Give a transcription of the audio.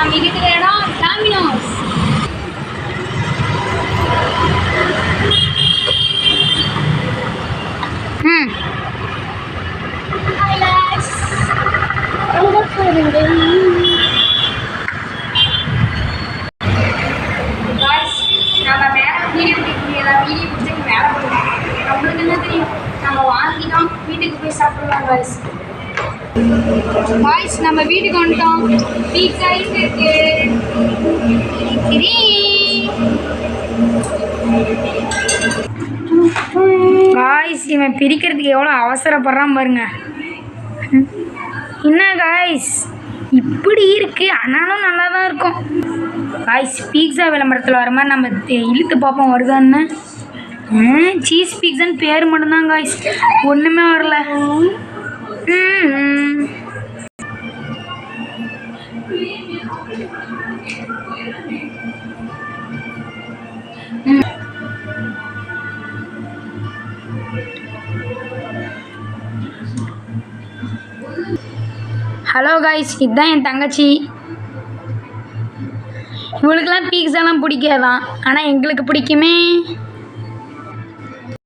நம்ம இருக்கிற இடம் டாமினோஸ். நம்ம மேலே வீடியோ பிடிக்கிறதா வீடியோ பிடிச்சிட்டு மேலே போடுவோம். நம்மளுக்கு என்ன தெரியும், நம்ம வாங்கிட்டோம் வீட்டுக்கு போய் சாப்பிடலாம். பாய்ஸ் நம்ம வீட்டுக்கு வந்துட்டோம். பீட்சா இருக்கு. காய்ஸ் இவன் பிரிக்கிறதுக்கு எவ்வளோ அவசரப்படுறான் பாருங்க. என்ன காய்ஸ் இப்படி இருக்கு, ஆனாலும் நல்லா தான் இருக்கும். காய்ஸ் பீட்சா விளம்பரத்தில் வர மாதிரி நம்ம இழுத்து பார்ப்போம் வருதான்னு. சீஸ் பீட்சான்னு பேர் மட்டும்தான் காய்ஸ், ஒன்றுமே வரல. ஹலோ காய்ஸ், இதுதான் என் தங்கச்சி. இவளுக்கெல்லாம் பீட்சாலாம் பிடிக்காதான், ஆனால் எங்களுக்கு பிடிக்குமே.